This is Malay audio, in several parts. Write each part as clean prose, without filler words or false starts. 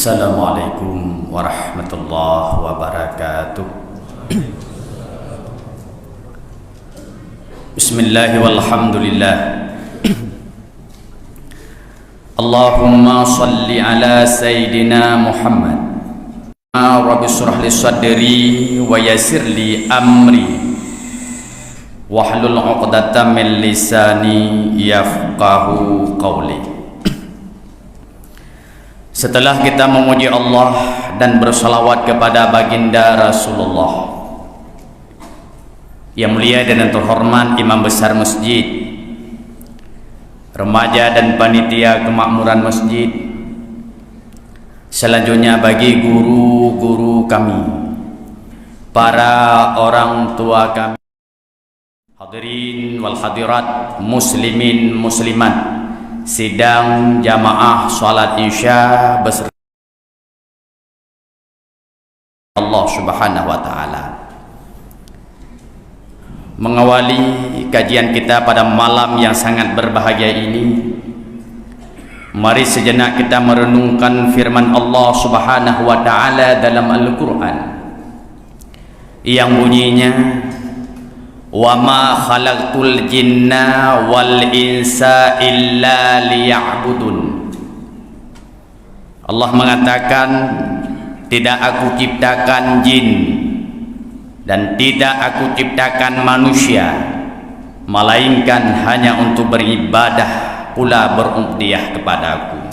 Assalamualaikum warahmatullahi wabarakatuh. Bismillahi walhamdulillah. Allahumma salli ala Sayyidina Muhammad. Rabbi shrah li sadri wa yassir li amri wahlul 'uqdatam min lisani yafqahu qawli. Setelah kita memuji Allah dan bersalawat kepada baginda Rasulullah yang mulia dan terhormat, imam besar masjid, remaja dan panitia kemakmuran masjid, selanjutnya bagi guru-guru kami, para orang tua kami, hadirin wal hadirat, muslimin muslimat, sidang jamaah salat isya beserta Allah Subhanahu wa taala. Mengawali kajian kita pada malam yang sangat berbahagia ini, mari sejenak kita merenungkan firman Allah Subhanahu wa taala dalam Al-Qur'an yang bunyinya, wa ma khalaqtul jinna wal insa illa liya'budun. Allah mengatakan, tidak aku ciptakan jin dan tidak aku ciptakan manusia melainkan hanya untuk beribadah pula berubudiyah kepadaku.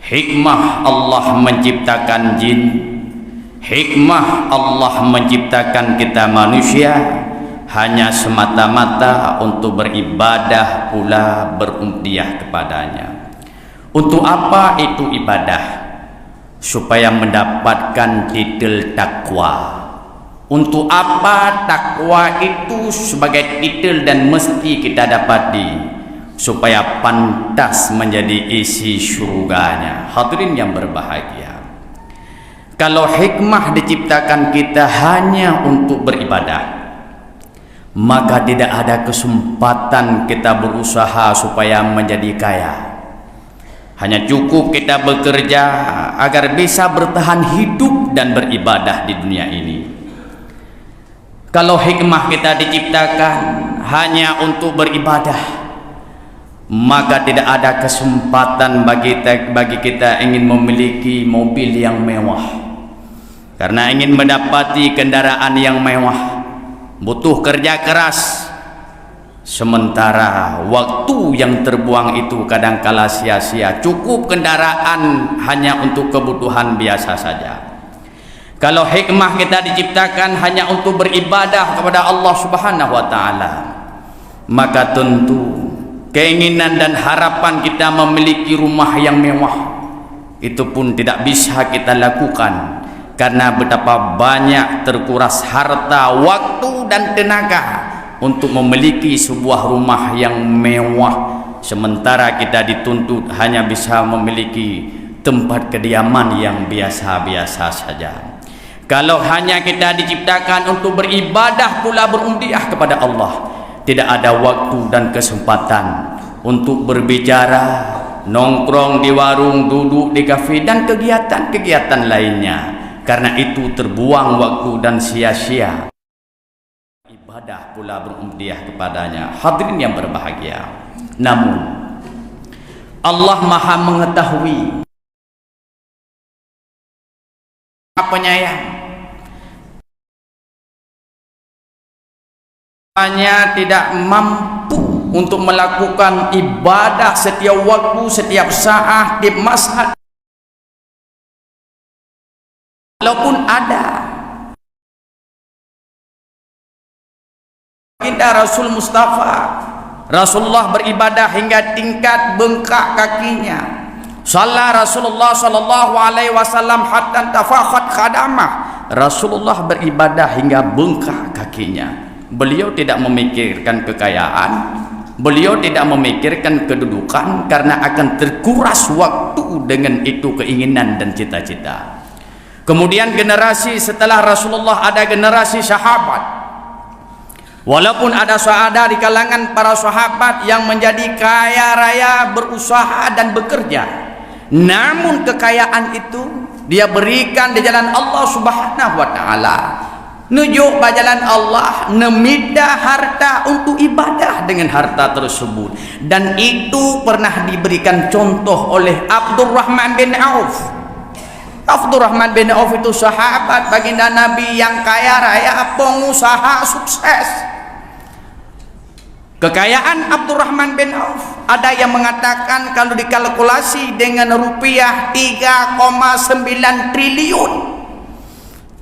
Hikmah Allah menciptakan jin, hikmah Allah menciptakan kita manusia hanya semata-mata untuk beribadah pula berubudiyah kepadanya. Untuk apa itu ibadah? Supaya mendapatkan titel takwa. Untuk apa takwa itu sebagai titel dan mesti kita dapati supaya pantas menjadi isi syurganya. Hadirin yang berbahagia, kalau hikmah diciptakan kita hanya untuk beribadah, maka tidak ada kesempatan kita berusaha supaya menjadi kaya. Hanya cukup kita bekerja agar bisa bertahan hidup dan beribadah di dunia ini. Kalau hikmah kita diciptakan hanya untuk beribadah, maka tidak ada kesempatan bagi kita ingin memiliki mobil yang mewah. Karena ingin mendapati kendaraan yang mewah butuh kerja keras, sementara waktu yang terbuang itu kadangkala sia-sia. Cukup kendaraan hanya untuk kebutuhan biasa saja. Kalau hikmah kita diciptakan hanya untuk beribadah kepada Allah Subhanahu wa taala, maka tentu keinginan dan harapan kita memiliki rumah yang mewah itu pun tidak bisa kita lakukan, karena betapa banyak terkuras harta, waktu dan tenaga untuk memiliki sebuah rumah yang mewah, sementara kita dituntut hanya bisa memiliki tempat kediaman yang biasa-biasa saja. Kalau hanya kita diciptakan untuk beribadah pula berubudiyah kepada Allah, tidak ada waktu dan kesempatan untuk berbicara, nongkrong di warung, duduk di kafe dan kegiatan-kegiatan lainnya. Karena itu terbuang waktu dan sia-sia. Ibadah pula berubudiyah kepadanya. Hadirin yang berbahagia, namun Allah Maha mengetahui, penyayang, hanya tidak mampu untuk melakukan ibadah setiap waktu, setiap saat, di masa. Walaupun ada baginda Rasul Mustafa, Rasulullah beribadah hingga tingkat bengkak kakinya. Shalla Rasulullah sallallahu alaihi wasallam hatta tafakhat khadamah. Rasulullah beribadah hingga bengkak kakinya. Beliau tidak memikirkan kekayaan, beliau tidak memikirkan kedudukan, karena akan terkuras waktu dengan itu keinginan dan cita-cita. Kemudian generasi setelah Rasulullah ada generasi sahabat. Walaupun ada di kalangan para sahabat yang menjadi kaya raya, berusaha dan bekerja, namun kekayaan itu dia berikan di jalan Allah Subhanahu wa taala. Nujuk jalan Allah, nemida harta untuk ibadah dengan harta tersebut. Dan itu pernah diberikan contoh oleh Abdurrahman bin Auf. Abdurrahman bin Auf itu sahabat baginda Nabi yang kaya raya, pengusaha sukses. Kekayaan Abdurrahman bin Auf, ada yang mengatakan kalau dikalkulasi dengan rupiah 3,9 triliun.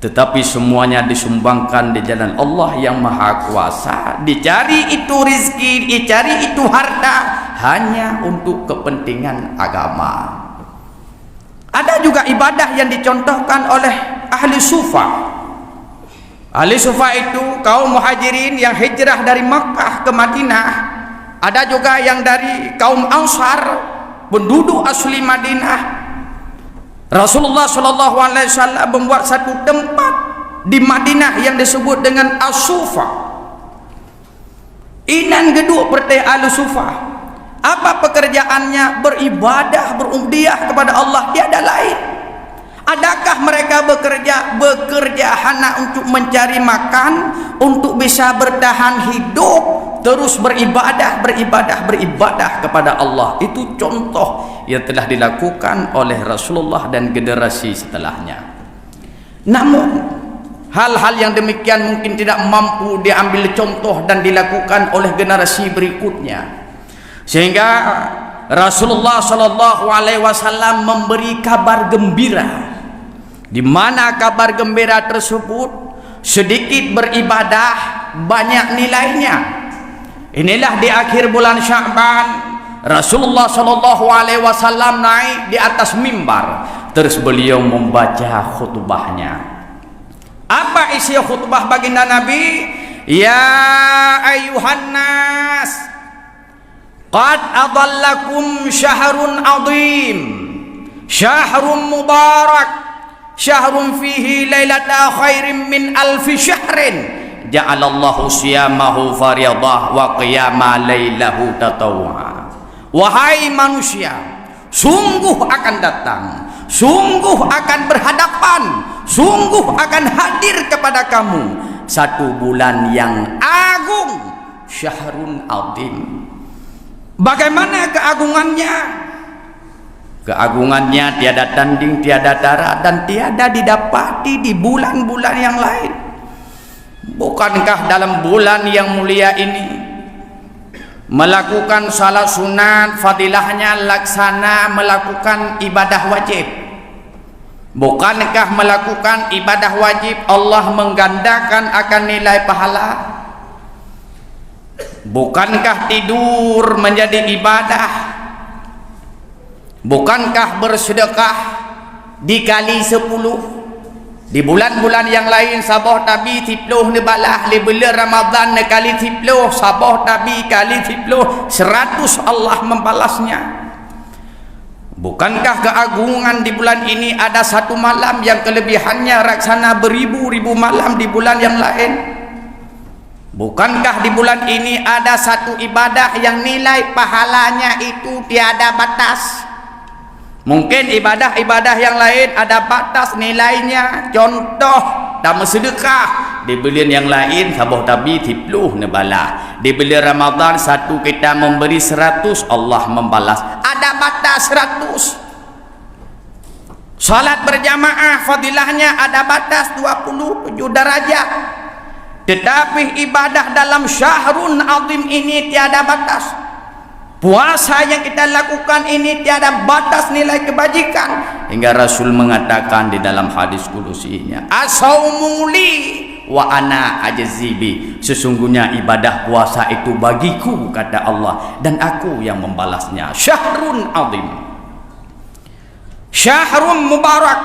Tetapi semuanya disumbangkan di jalan Allah yang Maha Kuasa. Dicari itu rizki, dicari itu harta hanya untuk kepentingan agama. Ada juga ibadah yang dicontohkan oleh ahli sufa. Ahli sufa itu kaum muhajirin yang hijrah dari Makkah ke Madinah. Ada juga yang dari kaum Ansar, penduduk asli Madinah. Rasulullah SAW membuat satu tempat di Madinah yang disebut dengan As-Sufa. Inan geduk pertai Al-Sufa. Apa pekerjaannya? Beribadah, berumdiah kepada Allah, tiada lain. Adakah mereka bekerja hanya untuk mencari makan, untuk bisa bertahan hidup, terus beribadah kepada Allah? Itu contoh yang telah dilakukan oleh Rasulullah dan generasi setelahnya. Namun hal-hal yang demikian mungkin tidak mampu diambil contoh dan dilakukan oleh generasi berikutnya, sehingga Rasulullah SAW memberi kabar gembira, di mana kabar gembira tersebut sedikit beribadah, banyak nilainya. Inilah di akhir bulan Sya'ban, Rasulullah SAW naik di atas mimbar, terus beliau membaca khutbahnya. Apa isi khutbah baginda Nabi? Ya ayuhan nas, qad adallakum syahrun azim, syahrun mubarak, syahrun fihi lailata khairin min alfi syahrin, ja'alallahu siyamahu fariyadah wa qiyama lailahu tatawwa. Wahai manusia, sungguh akan datang, sungguh akan berhadapan, sungguh akan hadir kepada kamu satu bulan yang agung, syahrun azim. Bagaimana keagungannya? Keagungannya tiada tanding, tiada tara, dan tiada didapati di bulan-bulan yang lain. Bukankah dalam bulan yang mulia ini melakukan salat sunat fadilahnya laksana melakukan ibadah wajib? Bukankah melakukan ibadah wajib Allah menggandakan akan nilai pahala? Bukankah tidur menjadi ibadah? Bukankah bersedekah dikali 10? Di bulan-bulan yang lain sabah tabi tipluh nebalah, di bulan Ramadan kali tipluh, sabah tabi kali tipluh, 100 Allah membalasnya. Bukankah keagungan di bulan ini ada satu malam yang kelebihannya raksana beribu-ribu malam di bulan yang lain? Bukankah di bulan ini ada satu ibadah yang nilai pahalanya itu tiada batas? Mungkin ibadah-ibadah yang lain ada batas nilainya. Contoh dalam sedekah, di bulan yang lain sabah tabi tipluh nebalah. Di bulan Ramadan satu kita memberi 100 Allah membalas. Ada batas 100. Salat berjamaah fadilahnya ada batas 27 derajat. Tetapi ibadah dalam syahrun azim ini tiada batas. Puasa yang kita lakukan ini tiada batas nilai kebajikan, hingga Rasul mengatakan di dalam hadis kudusinya, as-saumu li wa ana ajzibi, sesungguhnya ibadah puasa itu bagiku kata Allah dan aku yang membalasnya. Syahrun azim, syahrun mubarak,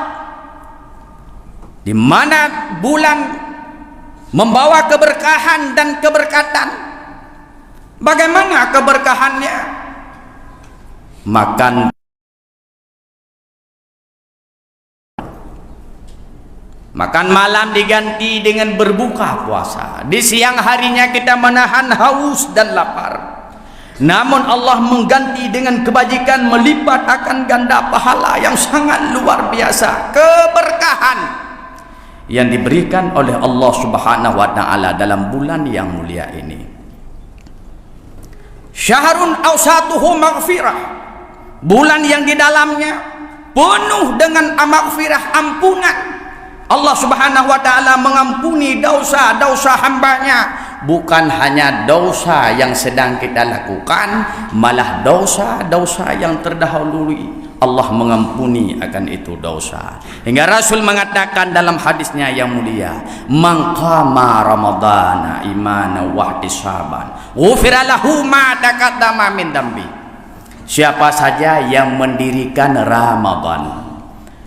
di mana bulan membawa keberkahan dan keberkatan. Bagaimana keberkahannya? Makan malam diganti dengan berbuka puasa. Di siang harinya kita menahan haus dan lapar. namun Allah mengganti dengan kebajikan, melipat akan ganda pahala yang sangat luar biasa, keberkahan yang diberikan oleh Allah Subhanahu wa taala dalam bulan yang mulia ini. Syahrun awsatuhu maghfirah, bulan yang di dalamnya penuh dengan maghfirah, ampunan. Allah Subhanahu wa taala mengampuni dosa-dosa hambanya, bukan hanya dosa yang sedang kita lakukan, malah dosa-dosa yang terdahului Allah mengampuni akan itu dosa. Hingga Rasul mengatakan dalam hadisnya yang mulia, man qama ramadhana imanan wa ihtisaban ghufira lahu ma taqaddama min dambi. Siapa saja yang mendirikan Ramadan,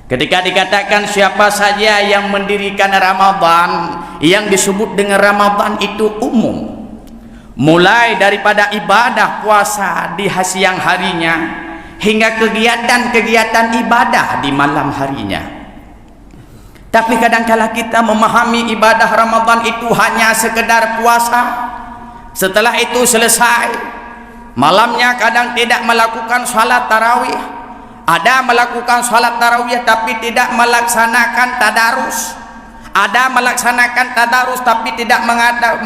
ketika dikatakan siapa saja yang mendirikan Ramadan, yang disebut dengan Ramadan itu umum, mulai daripada ibadah puasa di siang harinya hingga kegiatan-kegiatan ibadah di malam harinya. Tapi kadangkala kita memahami ibadah Ramadan itu hanya sekedar puasa, setelah itu selesai, malamnya kadang tidak melakukan salat tarawih, ada melakukan salat tarawih tapi tidak melaksanakan tadarus, ada melaksanakan tadarus tapi tidak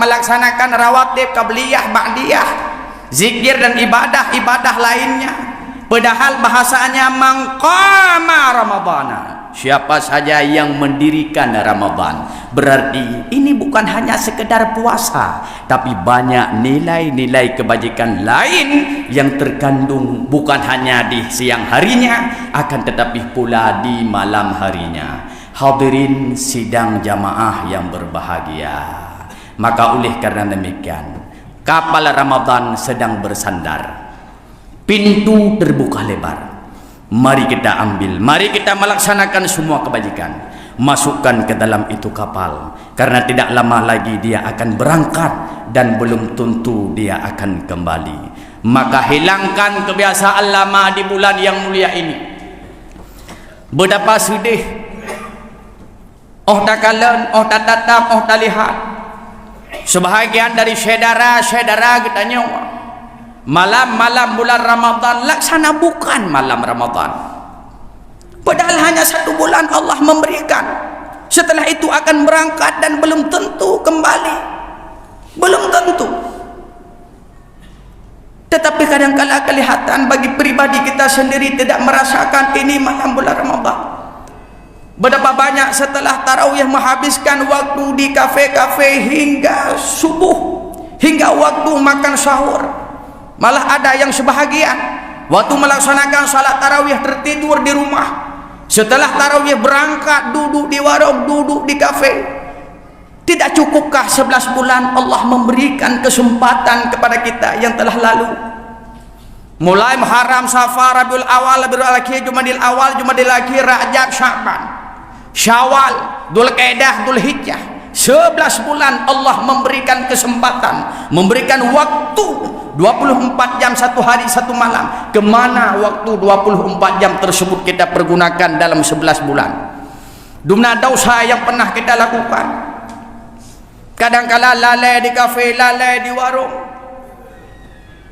melaksanakan rawatib, qabliyah, ba'diyah, zikir dan ibadah-ibadah lainnya. Padahal bahasanya mangqama ramadhana, siapa saja yang mendirikan Ramadan, berarti ini bukan hanya sekedar puasa, tapi banyak nilai-nilai kebajikan lain yang terkandung bukan hanya di siang harinya, akan tetapi pula di malam harinya. Hadirin sidang jamaah yang berbahagia, maka oleh karena demikian, kapal Ramadan sedang bersandar, pintu terbuka lebar. Mari kita ambil, mari kita melaksanakan semua kebajikan, masukkan ke dalam itu kapal, karena tidak lama lagi dia akan berangkat dan belum tentu dia akan kembali. Maka hilangkan kebiasaan lama di bulan yang mulia ini. Betapa sedih, tak kalen, tak tatap, tak lihat, sebahagian dari saudara-saudara kita nyawa malam-malam bulan Ramadan laksana bukan malam Ramadan, padahal hanya 1 bulan Allah memberikan, setelah itu akan berangkat dan belum tentu kembali, belum tentu. Tetapi kadang-kala kelihatan bagi pribadi kita sendiri tidak merasakan ini malam bulan Ramadan. Betapa banyak setelah tarawih menghabiskan waktu di kafe-kafe hingga subuh, hingga waktu makan sahur. Malah ada yang sebahagian waktu melaksanakan salat tarawih tertidur di rumah, setelah tarawih berangkat duduk di warung, duduk di kafe. Tidak cukupkah 11 bulan Allah memberikan kesempatan kepada kita yang telah lalu, mulai Muharram, Safar, Rabiul Awal, Rabiul Akhir, Jumadil Awal, Jumadil Akhir, Rajab, Sya'ban, Syawal, Dzulqa'dah, Dzulhijjah. 11 bulan Allah memberikan kesempatan, memberikan waktu 24 jam 1 hari 1 malam. Kemana waktu 24 jam tersebut kita pergunakan dalam 11 bulan? Dumna dosa yang pernah kita lakukan, kadangkala lalai di kafe, lalai di warung.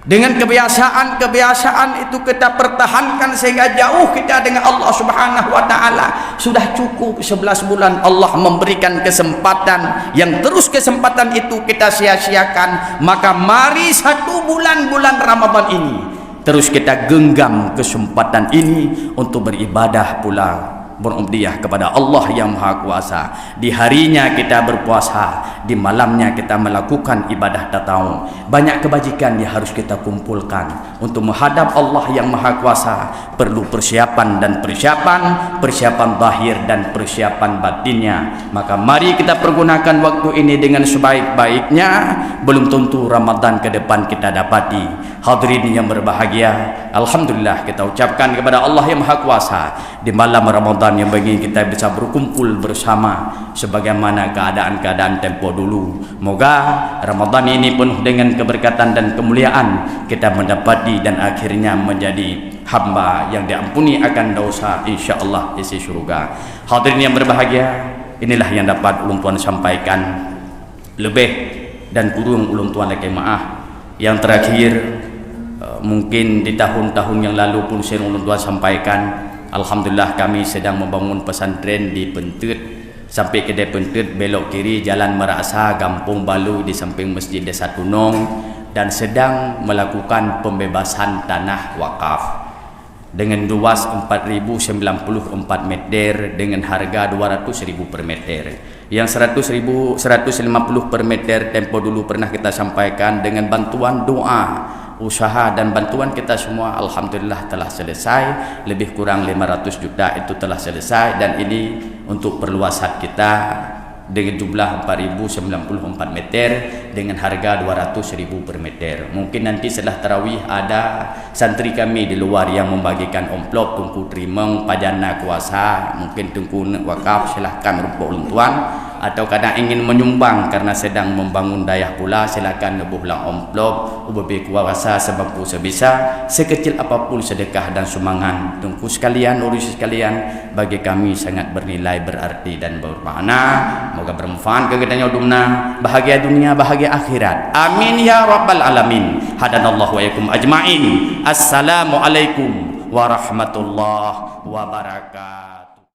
Dengan kebiasaan-kebiasaan itu kita pertahankan sehingga jauh kita dengan Allah Subhanahu wa taala. Sudah cukup 11 bulan Allah memberikan kesempatan, yang terus kesempatan itu kita sia-siakan. Maka mari 1 bulan Ramadan ini terus kita genggam kesempatan ini untuk beribadah pula, berumdiyah kepada Allah yang Maha Kuasa. Di harinya kita berpuasa, di malamnya kita melakukan ibadah tatawun. Banyak kebajikan yang harus kita kumpulkan untuk menghadap Allah yang Maha Kuasa. Perlu persiapan dan persiapan zahir dan persiapan batinnya. Maka mari kita pergunakan waktu ini dengan sebaik-baiknya. Belum tentu Ramadan ke depan kita dapati. Hadirin yang berbahagia, alhamdulillah kita ucapkan kepada Allah yang Maha Kuasa di malam Ramadan yang bagi kita bisa berkumpul bersama sebagaimana keadaan-keadaan tempo dulu. Moga Ramadan ini penuh dengan keberkatan dan kemuliaan, kita mendapati dan akhirnya menjadi hamba yang diampuni akan dosa, insyaallah isi surga. Hadirin yang berbahagia, inilah yang dapat ulun tuan sampaikan. Lebih dan kurung ulun tuan lagi maaf. Yang terakhir, Mungkin di tahun-tahun yang lalu pun saya Tuan sampaikan, alhamdulillah kami sedang membangun pesantren di Pentut. Sampai ke Pentut, belok kiri Jalan Meraksa, Kampung Balu di samping Masjid Desa Tunong, dan sedang melakukan pembebasan tanah wakaf dengan luas 4094 meter dengan harga 200.000 per meter. Yang 150 per meter tempo dulu pernah kita sampaikan, dengan bantuan doa, usaha dan bantuan kita semua, alhamdulillah telah selesai. Lebih kurang 500 juta itu telah selesai, dan ini untuk perluasan kita dengan jumlah 4094 meter dengan harga 200.000 per meter. Mungkin nanti setelah tarawih ada santri kami di luar yang membagikan amplop, tungku terimeng, pajana kuasa, mungkin tungku wakaf, silahkan rumpuk luntuan, atau kadang ingin menyumbang karena sedang membangun dayah pula, silakan nebuhlah amplop, ubebi kuasa sebab sebisa, sekecil apapun sedekah dan sumbangan tungku sekalian, urus sekalian, bagi kami sangat bernilai, berarti dan bermakna. Moga bermanfaat kegiatannya udumna, bahagia dunia, bahagia akhirat. Amin ya rabbal alamin. Hadanallahu wa iyyakum ajmain. Assalamualaikum warahmatullahi wabarakatuh.